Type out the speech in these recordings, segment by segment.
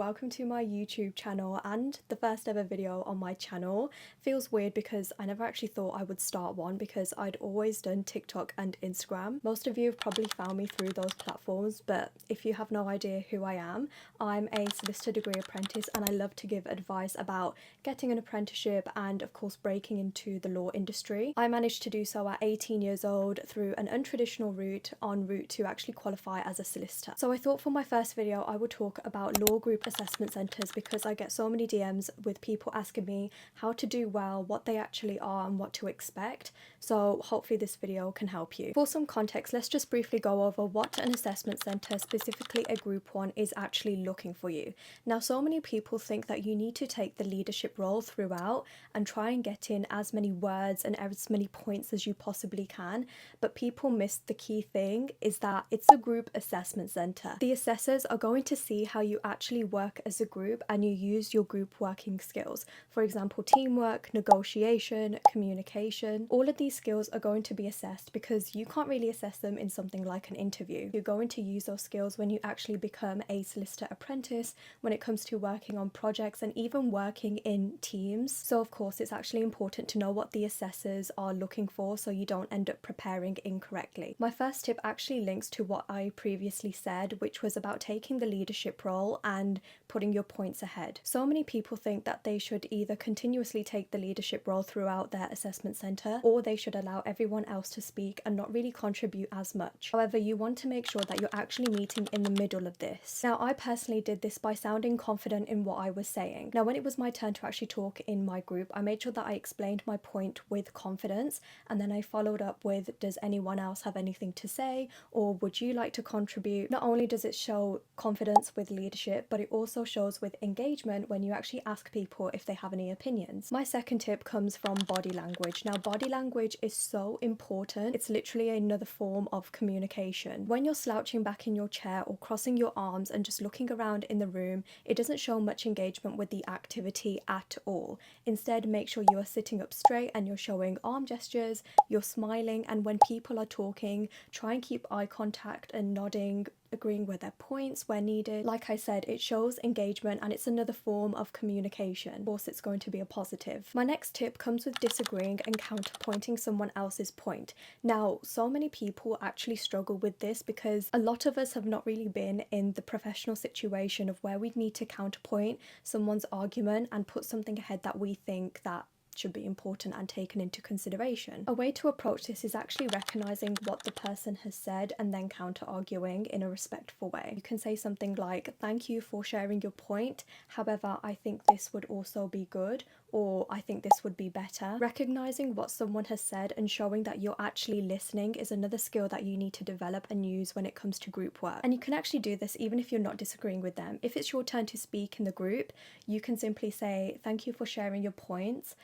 welcome to my YouTube channel and the first ever video on my channel. Feels weird because I never actually thought I would start one because I'd always done TikTok and Instagram. Most of you have probably found me through those platforms, but if you have no idea who I am, I'm a solicitor degree apprentice and I love to give advice about getting an apprenticeship and of course breaking into the law industry. I managed to do so at 18 years old through an untraditional route en route to actually qualify as a solicitor. So I thought for my first video I would talk about law group assessment centres because I get so many DMs with people asking me how to do well, what they actually are and what to expect. So hopefully this video can help you. For some context, let's just briefly go over what an assessment centre, specifically a group one, is actually looking for you. Now, so many people think that you need to take the leadership role throughout and try and get in as many words and as many points as you possibly can, but people miss the key thing is that it's a group assessment centre. The assessors are going to see how you actually work as a group and you use your group working skills. For example, teamwork, negotiation, communication. All of these skills are going to be assessed because you can't really assess them in something like an interview. You're going to use those skills when you actually become a solicitor apprentice, when it comes to working on projects and even working in teams. So of course it's actually important to know what the assessors are looking for so you don't end up preparing incorrectly. My first tip actually links to what I previously said, which was about taking the leadership role and putting your points ahead. So many people think that they should either continuously take the leadership role throughout their assessment centre or they should allow everyone else to speak and not really contribute as much. However, you want to make sure that you're actually meeting in the middle of this. Now, I personally did this by sounding confident in what I was saying. Now, when it was my turn to actually talk in my group, I made sure that I explained my point with confidence and then I followed up with, does anyone else have anything to say or would you like to contribute? Not only does it show confidence with leadership, but it also shows with engagement when you actually ask people if they have any opinions. My second tip comes from body language. Now, body language is so important. It's literally another form of communication. When you're slouching back in your chair or crossing your arms and just looking around in the room, it doesn't show much engagement with the activity at all. Instead, make sure you are sitting up straight and you're showing arm gestures, you're smiling, and when people are talking, try and keep eye contact and nodding, agreeing with their points where needed. Like I said, it shows engagement and it's another form of communication. Of course, it's going to be a positive. My next tip comes with disagreeing and counterpointing someone else's point. Now, so many people actually struggle with this because a lot of us have not really been in the professional situation of where we need to counterpoint someone's argument and put something ahead that we think that should be important and taken into consideration. A way to approach this is actually recognizing what the person has said and then counter arguing in a respectful way. You can say something like, thank you for sharing your point, however I think this would also be good, or I think this would be better. Recognizing what someone has said and showing that you're actually listening is another skill that you need to develop and use when it comes to group work. And you can actually do this even if you're not disagreeing with them. If it's your turn to speak in the group, you can simply say, thank you for sharing your points.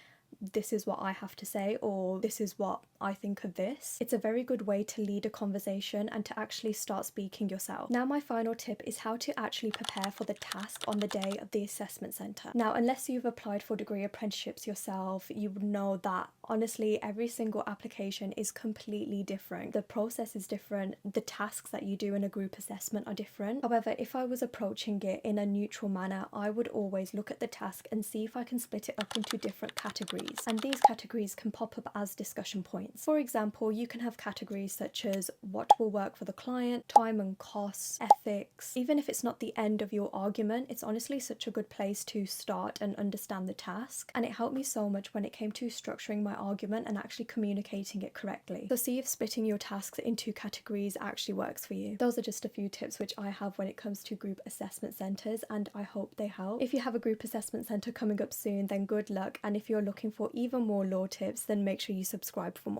This is what I have to say, or this is what I think of this. It's a very good way to lead a conversation and to actually start speaking yourself. Now, my final tip is how to actually prepare for the task on the day of the assessment centre. Now, unless you've applied for degree apprenticeships yourself, you would know that honestly every single application is completely different. The process is different, the tasks that you do in a group assessment are different. However, if I was approaching it in a neutral manner, I would always look at the task and see if I can split it up into different categories. And these categories can pop up as discussion points. For example, you can have categories such as what will work for the client, time and costs, ethics. Even if it's not the end of your argument, it's honestly such a good place to start and understand the task. And it helped me so much when it came to structuring my argument and actually communicating it correctly. So see if splitting your tasks into categories actually works for you. Those are just a few tips which I have when it comes to group assessment centres, and I hope they help. If you have a group assessment centre coming up soon, then good luck. And if you're looking for even more law tips, then make sure you subscribe for more.